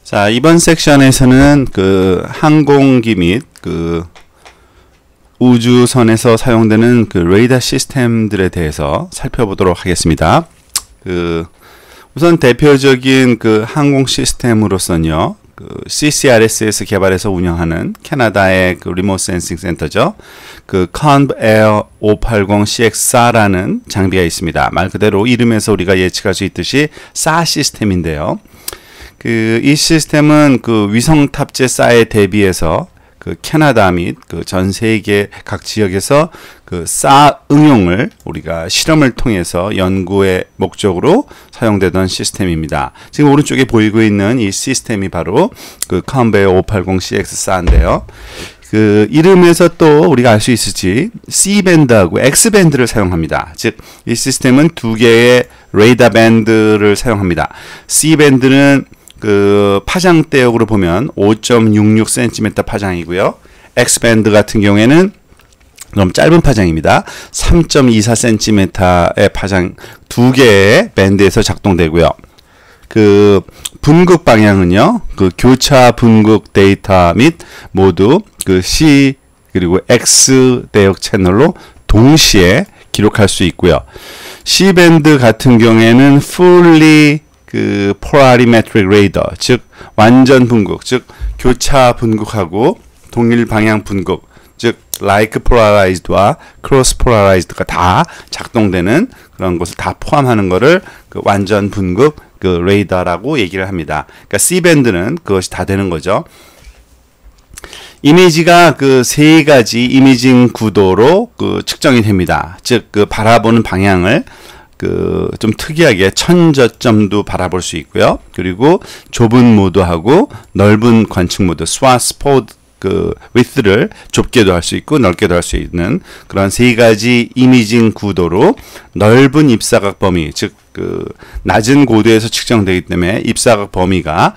자, 이번 섹션에서는 그 항공기 및 그 우주선에서 사용되는 그 레이더 시스템들에 대해서 살펴보도록 하겠습니다. 우선 대표적인 그 항공 시스템으로서는요, 그 CCRS에서 개발해서 운영하는 캐나다의 그 리모트 센싱 센터죠. 그 Conv Air 580CX-4라는 장비가 있습니다. 말 그대로 이름에서 우리가 예측할 수 있듯이 SAR 시스템인데요. 이 시스템은 그 위성 탑재 SAR에 대비해서 그 캐나다 및 그 전 세계 각 지역에서 그 SAR 응용을 우리가 실험을 통해서 연구의 목적으로 사용되던 시스템입니다. 지금 오른쪽에 보이고 있는 이 시스템이 바로 그 Conv Air 580CX-4인데요. 그 이름에서 또 우리가 알 수 있을지 C밴드하고 X밴드를 사용합니다. 즉 이 시스템은 두 개의 레이더 밴드를 사용합니다. C밴드는 그 파장 대역으로 보면 5.66cm 파장이고요. X밴드 같은 경우에는 너무 짧은 파장입니다. 3.24cm의 파장 두 개의 밴드에서 작동되고요. 그 분국 방향은요, 그 교차 분국 데이터 및 모두 그 C 그리고 X 대역 채널로 동시에 기록할 수 있고요. C밴드 같은 경우에는 fully 그 polarimetric radar, 즉 완전 분국, 즉 교차 분국하고 동일 방향 분국, 즉 like polarized와 cross polarized가 다 작동되는 그런 것을 다 포함하는 것을 그 완전 분국 그 레이더라고 얘기를 합니다. 그러니까 C밴드는 그것이 다 되는 거죠. 이미지가 그 세 가지 이미징 구도로 그 측정이 됩니다. 즉 그 바라보는 방향을 그 좀 특이하게 천저점도 바라볼 수 있고요. 그리고 좁은 모드하고 넓은 관측 모드, 스와스 포드 그 width를 좁게도 할 수 있고 넓게도 할 수 있는 그런 세 가지 이미징 구도로 넓은 입사각 범위, 즉 그 낮은 고도에서 측정되기 때문에 입사각 범위가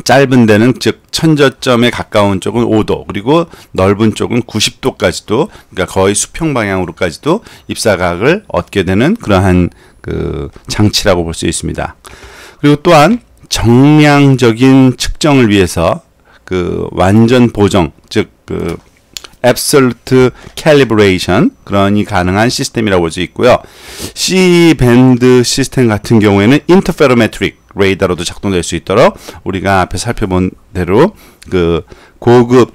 짧은 데는 즉 천저점에 가까운 쪽은 5도, 그리고 넓은 쪽은 90도까지도, 그러니까 거의 수평 방향으로까지도 입사각을 얻게 되는 그러한 그 장치라고 볼 수 있습니다. 그리고 또한 정량적인 측정을 위해서 그 완전 보정, 즉 그 absolute calibration, 그러니 가능한 시스템이라고 볼 수 있고요. C밴드 시스템 같은 경우에는 interferometric 레이더로도 작동될 수 있도록 우리가 앞에 살펴본 대로 그 고급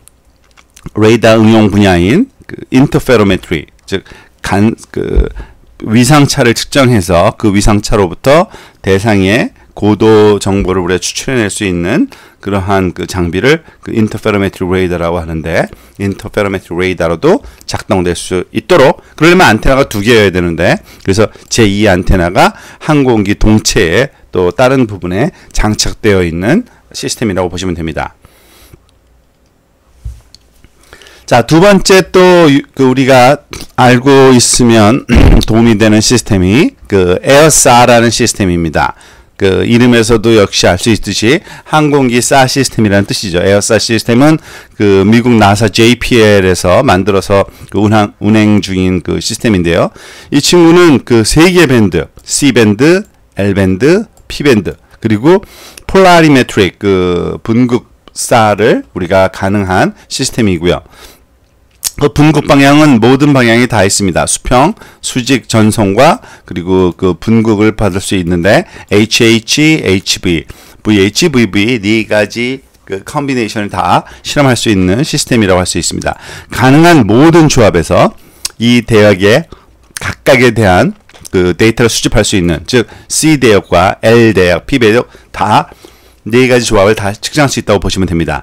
레이더 응용 분야인 그 인터페로메트리, 즉 그 위상차를 측정해서 그 위상차로부터 대상의 고도 정보를 우리가 추출해낼 수 있는 그러한 그 장비를 그 인터페로메트리 레이더라고 하는데, 인터페로메트리 레이더로도 작동될 수 있도록, 그러려면 안테나가 두 개여야 되는데, 그래서 제2 안테나가 항공기 동체에 또 다른 부분에 장착되어 있는 시스템이라고 보시면 됩니다. 자, 두 번째 또 그 우리가 알고 있으면 도움이 되는 시스템이 그 에어사라는 시스템입니다. 그 이름에서도 역시 알 수 있듯이 항공기 SAR 시스템이라는 뜻이죠. 에어사 시스템은 그 미국 나사 JPL에서 만들어서 그 운행 중인 그 시스템인데요. 이 친구는 그 세 개 밴드, C밴드, L밴드, P밴드, 그리고 폴라리메트릭 그 분국 SAR을 우리가 가능한 시스템이고요. 그 분국 방향은 모든 방향이 다 있습니다. 수평, 수직, 전송과 그리고 그 분국을 받을 수 있는데 HH, HV, VH, VV 네 가지 그 컨비네이션을 다 실험할 수 있는 시스템이라고 할 수 있습니다. 가능한 모든 조합에서 이 대역의 각각에 대한 그 데이터를 수집할 수 있는, 즉 C 대역과 L 대역, P 대역 다 네 가지 조합을 다 측정할 수 있다고 보시면 됩니다.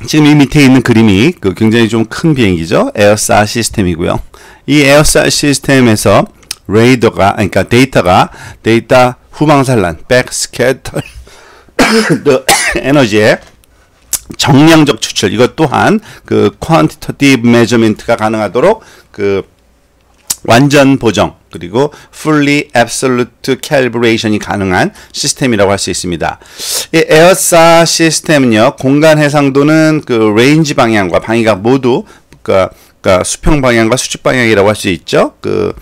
지금 이 밑에 있는 그림이 그 굉장히 좀 큰 비행기죠. 에어사 시스템이고요. 이 에어사 시스템에서 레이더가, 그러니까 데이터 후방산란, 백스캐터 에너지의 정량적 추출, 이것 또한 그 quantitative measurement가 가능하도록 그 완전 보정, 그리고 fully absolute calibration이 가능한 시스템이라고 할 수 있습니다. 이 에어사 시스템은요, 공간 해상도는 그 레인지 방향과 방위각 모두 그러니까 수평 방향과 수직 방향이라고 할 수 있죠. 그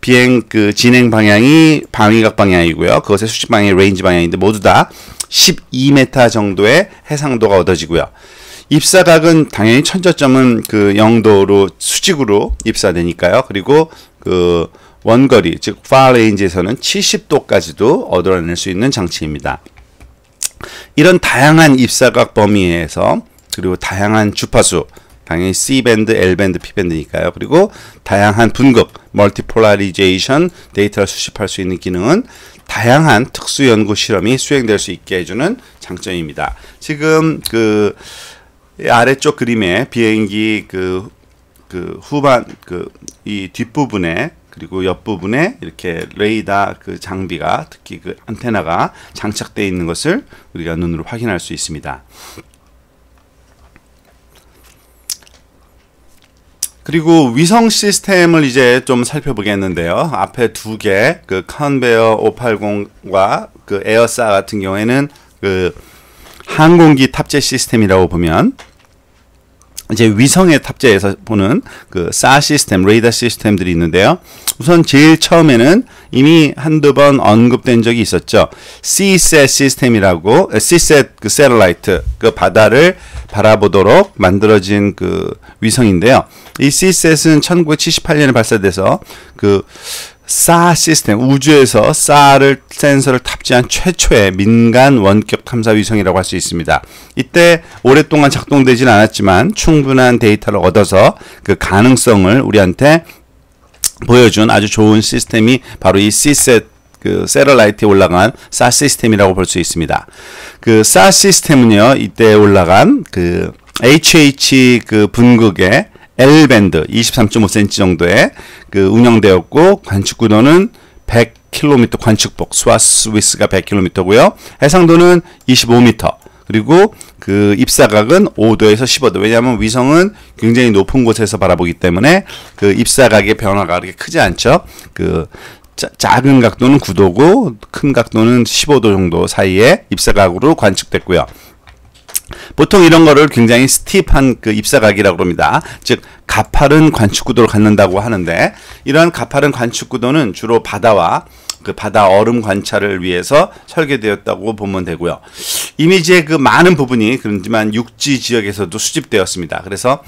비행 그 진행 방향이 방위각 방향이고요. 그것의 수직 방향이 레인지 방향인데 모두 다 12m 정도의 해상도가 얻어지고요. 입사각은 당연히 천저점은 그 0도로 수직으로 입사되니까요. 그리고 그 원거리 즉 far range에서는 70도까지도 얻어낼 수 있는 장치입니다. 이런 다양한 입사각 범위에서 그리고 다양한 주파수 당연히 C밴드, L밴드, P밴드니까요. 그리고 다양한 분급, 멀티폴라리제이션 데이터를 수집할 수 있는 기능은 다양한 특수 연구 실험이 수행될 수 있게 해주는 장점입니다. 지금 그 아래쪽 그림에 비행기 그 후반 이 뒷부분에 그리고 옆부분에 이렇게 레이더 그 장비가 특히 그 안테나가 장착되어 있는 것을 우리가 눈으로 확인할 수 있습니다. 그리고 위성 시스템을 이제 좀 살펴보겠는데요. 앞에 두 개, 그 컨베어 580과 그 에어사 같은 경우에는 그 항공기 탑재 시스템이라고 보면 이제 위성에 탑재해서 보는 그 사 시스템, 레이더 시스템들이 있는데요. 우선 제일 처음에는 이미 한두 번 언급된 적이 있었죠. CSAT 시스템이라고, CSAT 그 새틀라이트, 그 바다를 바라보도록 만들어진 그 위성인데요. 이 CSAT은 1978년에 발사돼서 그 사 시스템, 우주에서 사를 센서를 탑재한 최초의 민간 원격 탐사 위성이라고 할 수 있습니다. 이때 오랫동안 작동되진 않았지만 충분한 데이터를 얻어서 그 가능성을 우리한테 보여준 아주 좋은 시스템이 바로 이 CSAT 그 새틀라이트에 올라간 사 시스템이라고 볼 수 있습니다. 그 사 시스템은요, 이때 올라간 그 HH 그 분극의 L밴드 23.5cm 정도의 그 운영되었고, 관측 구도는 100km 관측폭, 스와스 위스가 100km고요. 해상도는 25m. 그리고 그 입사각은 5도에서 15도. 왜냐하면 위성은 굉장히 높은 곳에서 바라보기 때문에 그 입사각의 변화가 그렇게 크지 않죠. 그 작은 각도는 9도고 큰 각도는 15도 정도 사이에 입사각으로 관측됐고요. 보통 이런 거를 굉장히 스티프한 그 입사각이라고 합니다. 즉 가파른 관측 구도를 갖는다고 하는데, 이러한 가파른 관측 구도는 주로 바다와 그 바다 얼음 관찰을 위해서 설계되었다고 보면 되고요. 이미지의 그 많은 부분이 그렇지만 육지 지역에서도 수집되었습니다. 그래서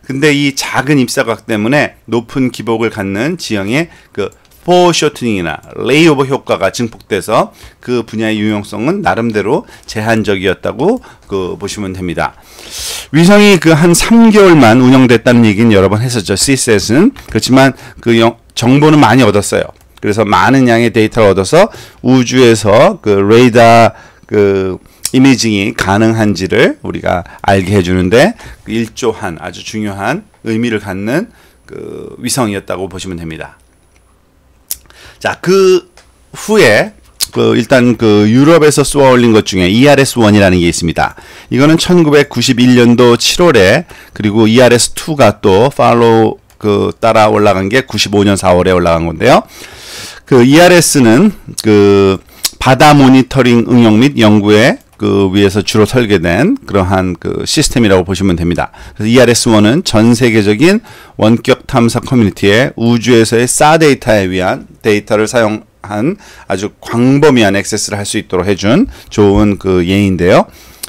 근데 이 작은 입사각 때문에 높은 기복을 갖는 지형의 그 포쇼트닝이나 레이오버 효과가 증폭돼서 그 분야의 유용성은 나름대로 제한적이었다고 그 보시면 됩니다. 위성이 그 한 3개월만 운영됐다는 얘기는 여러 번 했었죠. CSAT은. 그렇지만 그 정보는 많이 얻었어요. 그래서 많은 양의 데이터를 얻어서 우주에서 그 레이더 그 이미징이 가능한지를 우리가 알게 해주는데 일조한 아주 중요한 의미를 갖는 그 위성이었다고 보시면 됩니다. 자, 그 후에 일단 그 유럽에서 쏘아 올린 것 중에 ERS-1이라는 게 있습니다. 이거는 1991년도 7월에 그리고 ERS-2가 또 팔로우 그 따라 올라간 게 95년 4월에 올라간 건데요. 그 ERS는 그 바다 모니터링 응용 및 연구에 그 위에서 주로 설계된 그러한 그 시스템이라고 보시면 됩니다. 그래서 ERS-1은 전 세계적인 원격 탐사 커뮤니티에 우주에서의 사 데이터에 위한 데이터를 사용한 아주 광범위한 액세스를 할 수 있도록 해준 좋은 그 예인데요.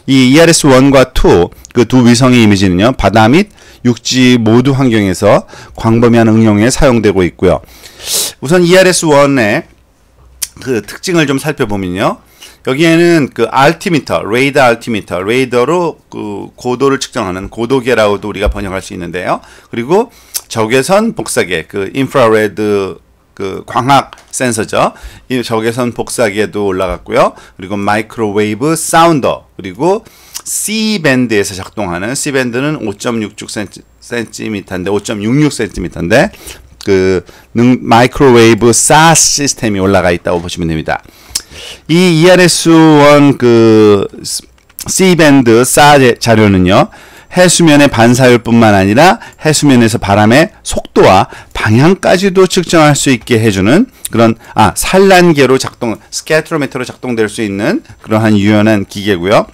이 ERS-1과 2, 그 두 위성의 이미지는요, 바다 및 육지 모두 환경에서 광범위한 응용에 사용되고 있고요. 우선 ERS-1의 그 특징을 좀 살펴보면요. 여기에는 그 알티미터, 레이더 알티미터, 레이더로 그 고도를 측정하는 고도계라고도 우리가 번역할 수 있는데요. 그리고 적외선 복사계, 그 인프라레드 그 광학 센서죠. 이 적외선 복사계도 올라갔고요. 그리고 마이크로웨이브 사운더, 그리고 C밴드에서 작동하는, C밴드는 5.66cm인데 5.66cm인데 그 마이크로웨이브 사 시스템이 올라가 있다고 보시면 됩니다. 이 ERS-1 그 C밴드 사 자료는요, 해수면의 반사율뿐만 아니라 해수면에서 바람의 속도와 방향까지도 측정할 수 있게 해주는 그런 산란계로 스캐트로미터로 작동될 수 있는 그러한 유연한 기계고요.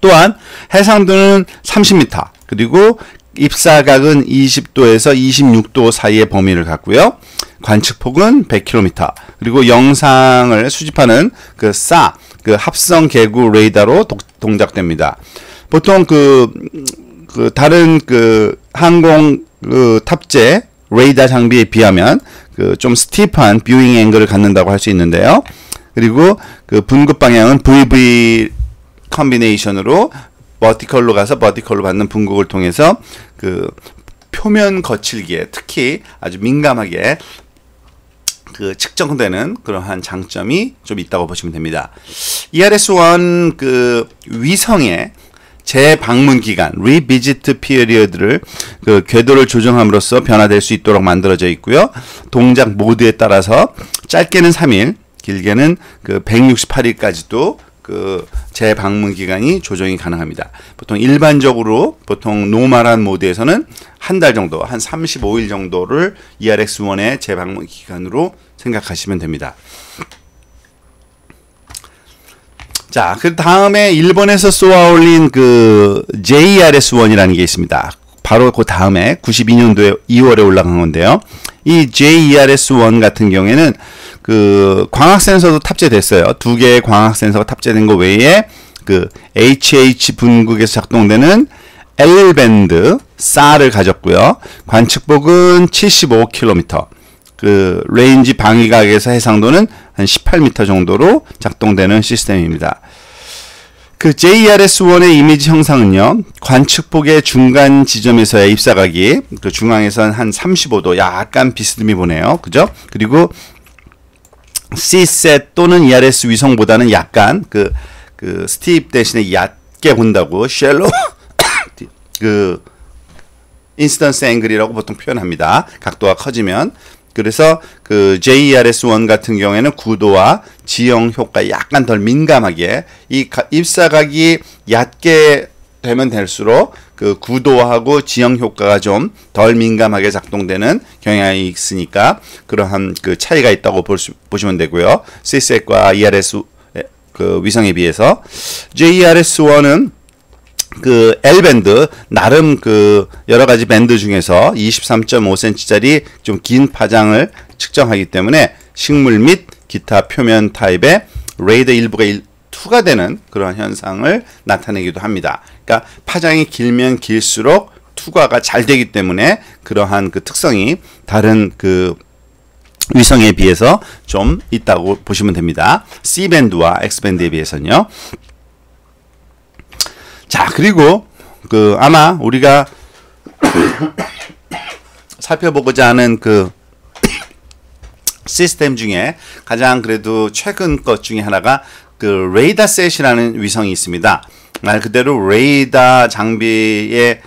또한 해상도는 30m, 그리고 입사각은 20도에서 26도 사이의 범위를 갖고요. 관측폭은 100km. 그리고 영상을 수집하는 그 합성 개구 레이더로 동작됩니다. 보통 다른 항공 탑재 레이더 장비에 비하면 좀 스티프한 뷰잉 앵글을 갖는다고 할 수 있는데요. 그리고 분급 방향은 VV 컨비네이션으로 버티컬로 가서 버티컬로 받는 분급을 통해서 표면 거칠기에 특히 아주 민감하게 측정되는 그러한 장점이 좀 있다고 보시면 됩니다. ERS-1 위성의 재방문 기간 (revisit period를) 궤도를 조정함으로써 변화될 수 있도록 만들어져 있고요. 동작 모드에 따라서 짧게는 3일, 길게는 168일까지도 재방문 기간이 조정이 가능합니다. 보통 일반적으로 노멀한 모드에서는 한 달 정도, 한 35일 정도를 ERS-1의 재방문 기간으로 생각하시면 됩니다. 자, 그 다음에 일본에서 쏘아 올린 JERS-1이라는 게 있습니다. 바로 그 다음에 92년도에 2월에 올라간 건데요. 이 JERS-1 같은 경우에는 광학 센서도 탑재됐어요. 2개의 광학 센서가 탑재된 거 외에 HH 분극에서 작동되는 L밴드 SAR을 가졌고요. 관측폭은 75km. 레인지 방위각에서 해상도는 한 18m 정도로 작동되는 시스템입니다. JERS-1의 이미지 형상은요, 관측폭의 중간 지점에서의 입사각이 중앙에서는 한 35도, 약간 비스듬히 보네요. 그죠? 그리고 CSAT 또는 ERS 위성보다는 약간 스티프 대신에 얕게 본다고 쉘로 인시던스 앵글이라고 보통 표현합니다. 각도가 커지면. 그래서 JERS-1 같은 경우에는 구도와 지형 효과에 약간 덜 민감하게, 이 입사각이 낮게 되면 될수록 구도하고 지형 효과가 좀 덜 민감하게 작동되는 경향이 있으니까 그러한 차이가 있다고 보시면 되고요. CSAT과 ERS 위성에 비해서 JERS-1은 L밴드, 나름 여러 가지 밴드 중에서 23.5cm짜리 좀 긴 파장을 측정하기 때문에 식물 및 기타 표면 타입의 레이더 일부가 투과되는 그런 현상을 나타내기도 합니다. 그러니까 파장이 길면 길수록 투과가 잘 되기 때문에 그러한 특성이 다른 위성에 비해서 좀 있다고 보시면 됩니다. C밴드와 X밴드에 비해서는요. 자, 그리고 아마 우리가 살펴보고자 하는 시스템 중에 가장 그래도 최근 것 중에 하나가 레이더셋이라는 위성이 있습니다. 말 그대로 레이더 장비에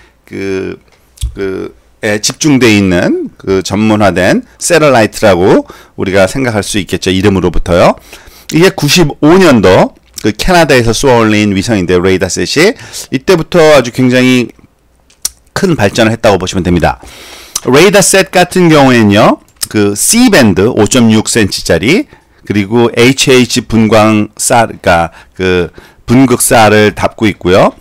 집중되어 있는 전문화된 세럴라이트라고 우리가 생각할 수 있겠죠. 이름으로부터요. 이게 95년도 캐나다에서 쏘아올린 위성인데, 레이더셋이 이때부터 아주 굉장히 큰 발전을 했다고 보시면 됩니다. 레이더셋 같은 경우에는요, C밴드 5.6cm짜리, 그리고 HH 분광 쌀, 그러니까 분극 쌀을 담고 있고요.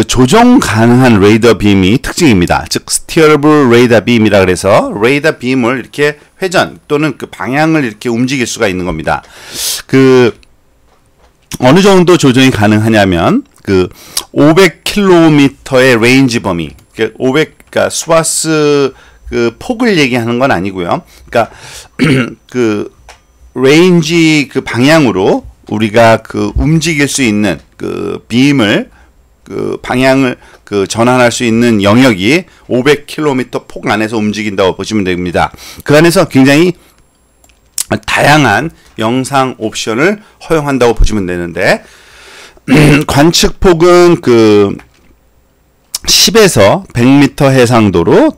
조정 가능한 레이더 빔이 특징입니다. 즉 스티어러블 레이더 빔이라 그래서 레이더 빔을 이렇게 회전 또는 방향을 이렇게 움직일 수가 있는 겁니다. 어느 정도 조정이 가능하냐면 500km의 레인지 범위, 그러니까 스와스 폭을 얘기하는 건 아니고요. 그러니까 레인지 방향으로 우리가 움직일 수 있는 빔을 방향을 전환할 수 있는 영역이 500km 폭 안에서 움직인다고 보시면 됩니다. 그 안에서 굉장히 다양한 영상 옵션을 허용한다고 보시면 되는데, 관측폭은 10에서 100m 해상도로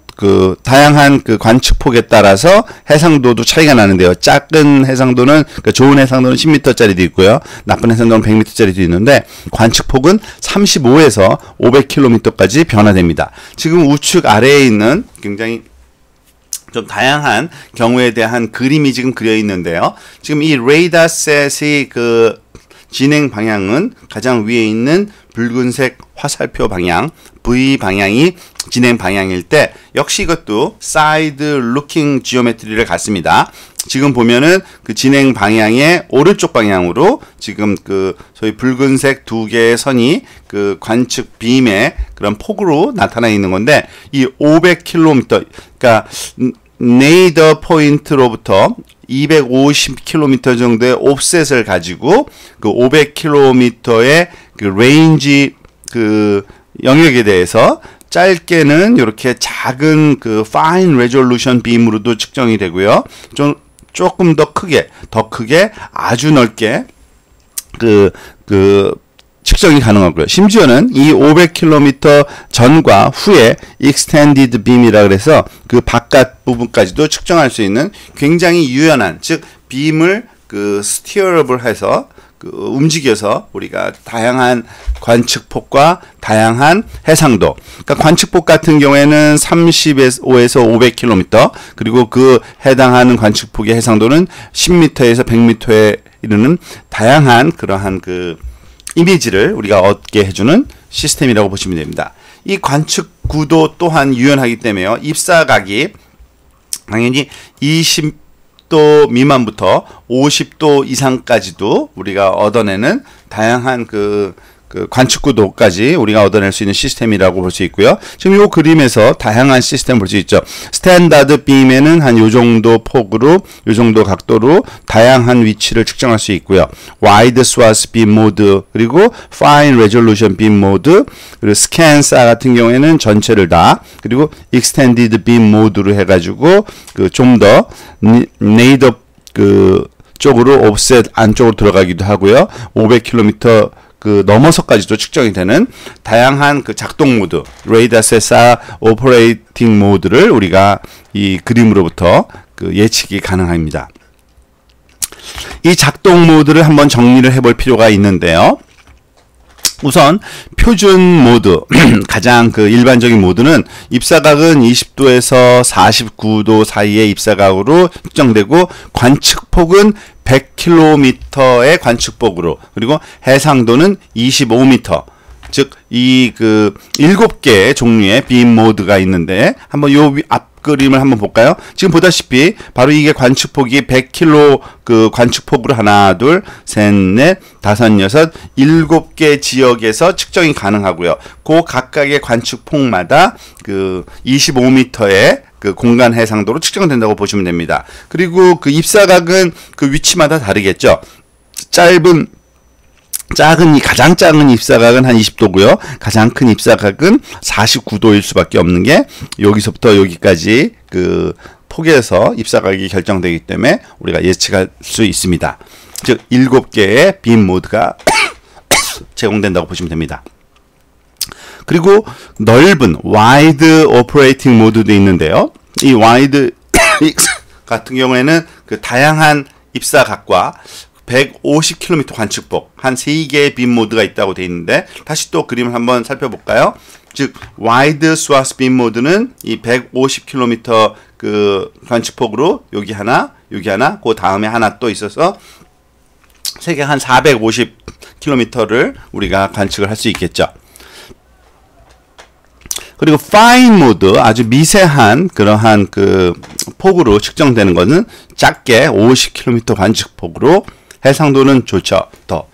다양한 관측폭에 따라서 해상도도 차이가 나는데요. 작은 해상도는, 좋은 해상도는 10m짜리도 있고요. 나쁜 해상도는 100m짜리도 있는데, 관측폭은 35에서 500km까지 변화됩니다. 지금 우측 아래에 있는 굉장히 좀 다양한 경우에 대한 그림이 지금 그려 있는데요. 지금 이 레이더셋의 진행 방향은 가장 위에 있는 붉은색 화살표 방향 V 방향이 진행 방향일 때 역시 이것도 사이드 루킹 지오메트리를 갖습니다. 지금 보면은 그 진행 방향의 오른쪽 방향으로 지금 그 소위 붉은색 두 개의 선이 그 관측 빔의 그런 폭으로 나타나 있는 건데, 이 500km, 그러니까 네이더 포인트로부터 250km 정도의 옵셋을 가지고 그 500km의 그 레인지 그 영역에 대해서 짧게는 이렇게 작은 그 파인 레졸루션 빔으로도 측정이 되고요. 조금 더 크게 아주 넓게 측정이 가능하고요. 심지어는 이 500km 전과 후에 extended beam이라 그래서 그 바깥 부분까지도 측정할 수 있는 굉장히 유연한, 즉 빔을 그 스티어업을 해서 움직여서 우리가 다양한 관측폭과 다양한 해상도, 그러니까 관측폭 같은 경우에는 35에서 500km, 그리고 그 해당하는 관측폭의 해상도는 10m에서 100m에 이르는 다양한 그러한 그 이미지를 우리가 얻게 해주는 시스템이라고 보시면 됩니다. 이 관측 구도 또한 유연하기 때문에요. 입사각이 당연히 20도 미만부터 50도 이상까지도 우리가 얻어내는 다양한 그 관측 구도까지 우리가 얻어낼 수 있는 시스템이라고 볼 수 있고요. 지금 이 그림에서 다양한 시스템을 볼 수 있죠. 스탠다드 빔에는 한 요 정도 폭으로, 요 정도 각도로 다양한 위치를 측정할 수 있고요. 와이드 스와스 빔 모드, 그리고 파인 레졸루션 빔 모드, 그리고 스캔사 같은 경우에는 전체를 다, 그리고 익스텐디드 빔 모드로 해가지고 그 좀 더 네이더 그 쪽으로 옵셋 안쪽으로 들어가기도 하고요. 500km 그 넘어서까지도 측정이 되는 다양한 그 작동 모드, 레이더 세사 오퍼레이팅 모드를 우리가 이 그림으로부터 그 예측이 가능합니다. 이 작동 모드를 한번 정리를 해볼 필요가 있는데요. 우선 표준 모드, 가장 그 일반적인 모드는 입사각은 20도에서 49도 사이의 입사각으로 측정되고, 관측폭은 100km의 관측폭으로, 그리고 해상도는 25m, 즉 이 그 7개의 종류의 빔 모드가 있는데, 한번 요 앞 그림을 한번 볼까요? 지금 보다시피 바로 이게 관측폭이 100km 그 관측폭으로 하나, 둘, 셋, 넷, 다섯, 여섯, 7개 지역에서 측정이 가능하고요. 그 각각의 관측폭마다 그 25m의 그 공간 해상도로 측정된다고 보시면 됩니다. 그리고 그 입사각은 그 위치마다 다르겠죠. 가장 작은 입사각은 한 20도고요. 가장 큰 입사각은 49도일 수밖에 없는 게, 여기서부터 여기까지 그 폭에서 입사각이 결정되기 때문에 우리가 예측할 수 있습니다. 즉 7개의 빔 모드가 제공된다고 보시면 됩니다. 그리고 넓은 와이드 오퍼레이팅 모드도 있는데요. 이 와이드 같은 경우에는 그 다양한 입사각과 150km 관측폭, 한 3개의 빔 모드가 있다고 되어 있는데, 다시 또 그림을 한번 살펴볼까요? 즉 와이드 스와스 빔 모드는 이 150km 그 관측폭으로 여기 하나, 그 다음에 하나 또 있어서 세계 한 450km를 우리가 관측을 할 수 있겠죠. 그리고 파인 모드, 아주 미세한 그러한 그 폭으로 측정되는 것은 작게 50km 관측폭으로, 해상도는 좋죠. 더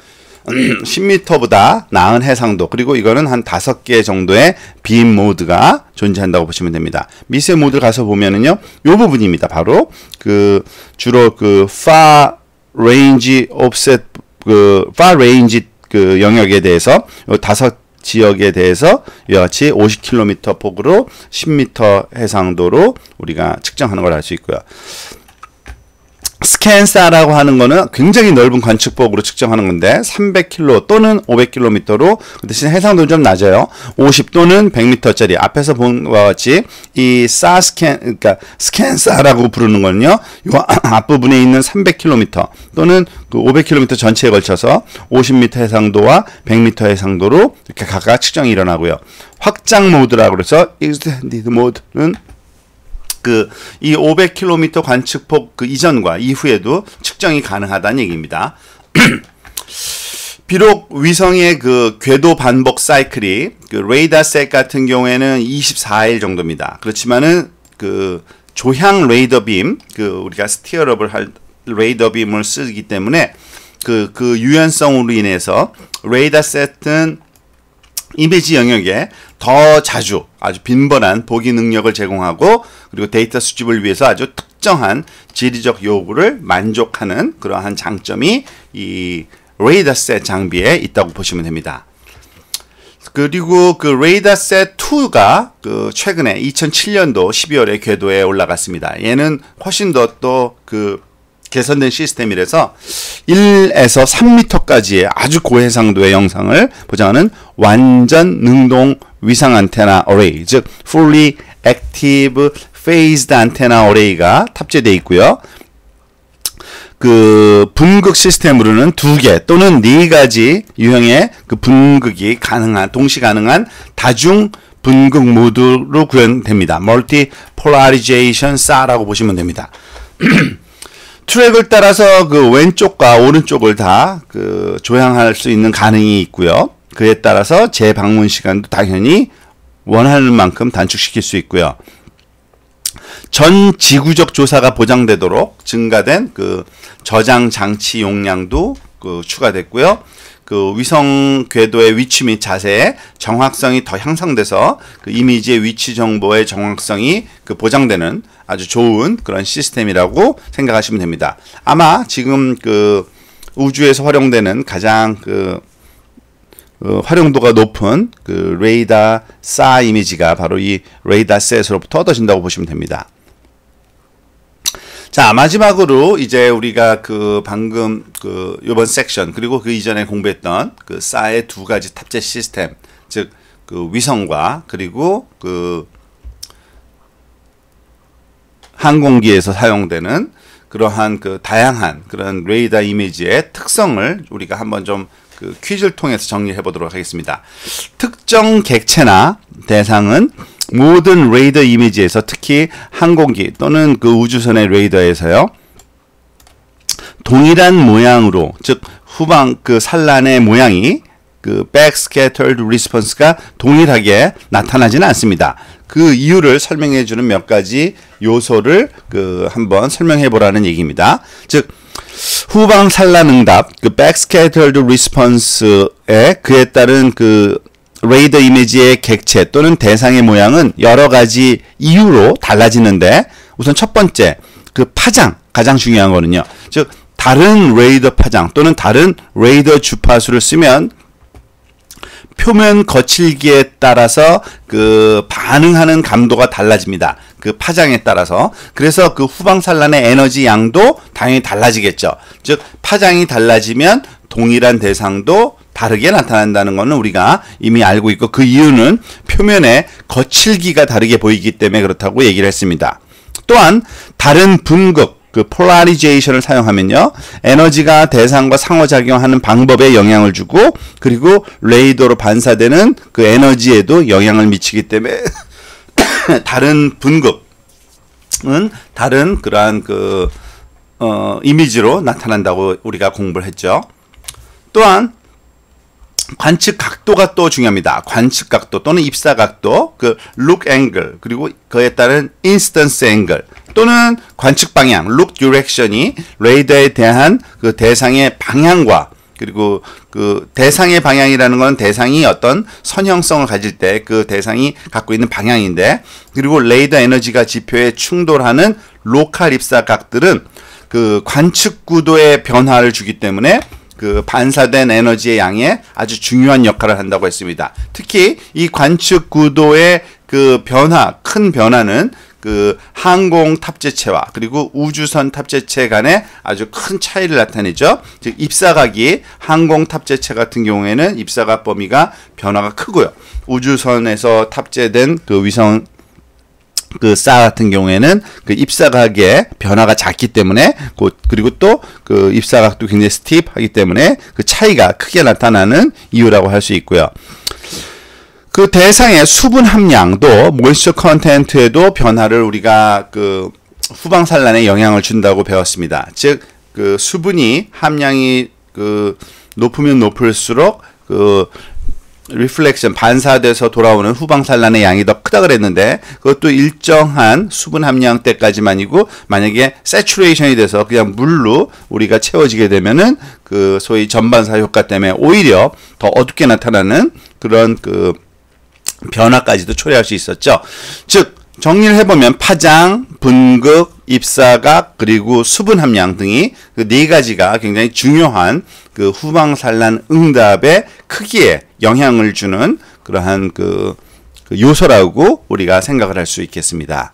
10m보다 나은 해상도, 그리고 이거는 한 5개 정도의 빔 모드가 존재한다고 보시면 됩니다. 미세 모드 가서 보면은요, 요 부분입니다. 바로 그 주로 그 far range offset, 그 far range 그 영역에 대해서 요 5 지역에 대해서 이와 같이 50km 폭으로 10m 해상도로 우리가 측정하는 걸 알 수 있고요. 스캔사라고 하는 거는 굉장히 넓은 관측폭으로 측정하는 건데, 300km 또는 500km로, 그 대신 해상도는 좀 낮아요. 50 또는 100m짜리, 앞에서 본 것과 같이 이 그러니까 스캔사라고 부르는 거는요, 요 앞부분에 있는 300km 또는 그 500km 전체에 걸쳐서 50m 해상도와 100m 해상도로 이렇게 각각 측정이 일어나고요. 확장 모드라고 그래서 extended 모드는 이 500km 관측폭 그 이전과 이후에도 측정이 가능하다는 얘기입니다. 비록 위성의 그 궤도 반복 사이클이 그 레이더셋 같은 경우에는 24일 정도입니다. 그렇지만은 그 조향 레이더 빔, 그 우리가 스티어업을 할 레이더 빔을 쓰기 때문에 그 유연성으로 인해서 레이더셋은 이미지 영역에 더 자주 아주 빈번한 보기 능력을 제공하고 그리고 데이터 수집을 위해서 아주 특정한 지리적 요구를 만족하는 그러한 장점이 이 레이더셋 장비에 있다고 보시면 됩니다. 그리고 그 레이더셋 2가 그 최근에 2007년도 12월에 궤도에 올라갔습니다. 얘는 훨씬 더 또 그 개선된 시스템이라서 1에서 3m까지의 아주 고해상도의 영상을 보장하는 완전 능동 위상 안테나 어레이, 즉 Fully Active Phased Antenna Array가 탑재되어 있고요. 그 분극 시스템으로는 2개 또는 4가지 유형의 그 분극이 가능한, 동시 가능한 다중 분극 모드로 구현됩니다. Multi Polarization SA라고 보시면 됩니다. 트랙을 따라서 그 왼쪽과 오른쪽을 다 그 조향할 수 있는 가능이 있고요. 그에 따라서 재방문 시간도 당연히 원하는 만큼 단축시킬 수 있고요. 전 지구적 조사가 보장되도록 증가된 그 저장 장치 용량도 그 추가됐고요. 그 위성 궤도의 위치 및 자세의 정확성이 더 향상돼서 그 이미지의 위치 정보의 정확성이 그 보장되는 아주 좋은 그런 시스템이라고 생각하시면 됩니다. 아마 지금 그 우주에서 활용되는 가장 그 활용도가 높은 그 레이더 사 이미지가 바로 이 레이더셋으로부터 얻어진다고 보시면 됩니다. 자, 마지막으로 이제 우리가 그 방금 그 요번 섹션 그리고 그 이전에 공부했던 그 사의 2가지 탑재 시스템, 즉 그 위성과 그리고 그 항공기에서 사용되는 그러한 그 다양한 그런 레이더 이미지의 특성을 우리가 한번 좀 그 퀴즈를 통해서 정리해 보도록 하겠습니다. 특정 객체나 대상은 모든 레이더 이미지에서 특히 항공기 또는 그 우주선의 레이더에서요, 동일한 모양으로, 즉 후방 그 산란의 모양이 그 backscattered response가 동일하게 나타나지는 않습니다. 그 이유를 설명해 주는 몇 가지 요소를 그 한번 설명해 보라는 얘기입니다. 즉 후방 산란 응답, 그 backscattered response에 그에 따른 그 레이더 이미지의 객체 또는 대상의 모양은 여러 가지 이유로 달라지는데, 우선 첫 번째 그 파장, 가장 중요한 거는요. 즉 다른 레이더 파장 또는 다른 레이더 주파수를 쓰면 표면 거칠기에 따라서 그 반응하는 감도가 달라집니다. 그 파장에 따라서. 그래서 그 후방 산란의 에너지 양도 당연히 달라지겠죠. 즉 파장이 달라지면 동일한 대상도 다르게 나타난다는 것은 우리가 이미 알고 있고, 그 이유는 표면의 거칠기가 다르게 보이기 때문에 그렇다고 얘기를 했습니다. 또한 다른 분극, 그 폴라리제이션을 사용하면요, 에너지가 대상과 상호작용하는 방법에 영향을 주고, 그리고 레이더로 반사되는 그 에너지에도 영향을 미치기 때문에 다른 분극은 다른 그러한 그 이미지로 나타난다고 우리가 공부를 했죠. 또한 관측 각도가 또 중요합니다. 관측 각도 또는 입사 각도, 그 look angle, 그리고 그에 따른 incidence angle 또는 관측 방향, look direction이 레이더에 대한 그 대상의 방향과, 그리고 그 대상의 방향이라는 건 대상이 어떤 선형성을 가질 때 그 대상이 갖고 있는 방향인데, 그리고 레이더 에너지가 지표에 충돌하는 로컬 입사 각들은 그 관측 구도의 변화를 주기 때문에 그 반사된 에너지의 양에 아주 중요한 역할을 한다고 했습니다. 특히 이 관측 구도의 그 변화, 큰 변화는 그 항공 탑재체와 그리고 우주선 탑재체 간에 아주 큰 차이를 나타내죠. 즉 입사각이 항공 탑재체 같은 경우에는 입사각 범위가 변화가 크고요. 우주선에서 탑재된 그 위성 그 사 같은 경우에는 그 입사각의 변화가 작기 때문에, 그리고 또 그 입사각도 굉장히 스티프하기 때문에 그 차이가 크게 나타나는 이유라고 할 수 있고요. 그 대상의 수분 함량도 모이스처 컨텐트에도 변화를 우리가 그 후방 산란에 영향을 준다고 배웠습니다. 즉 그 수분이 함량이 그 높으면 높을수록 그 리플렉션 반사돼서 돌아오는 후방산란의 양이 더 크다 그랬는데 그것도 일정한 수분 함량 때까지만이고 만약에 세츄레이션이 돼서 그냥 물로 우리가 채워지게 되면은 그 소위 전반사 효과 때문에 오히려 더 어둡게 나타나는 그런 그 변화까지도 초래할 수 있었죠. 즉 정리를 해보면 파장, 분극, 입사각 그리고 수분 함량 등이 그 네 가지가 굉장히 중요한 그 후방산란 응답의 크기에 영향을 주는 그러한 그 요소라고 우리가 생각을 할 수 있겠습니다.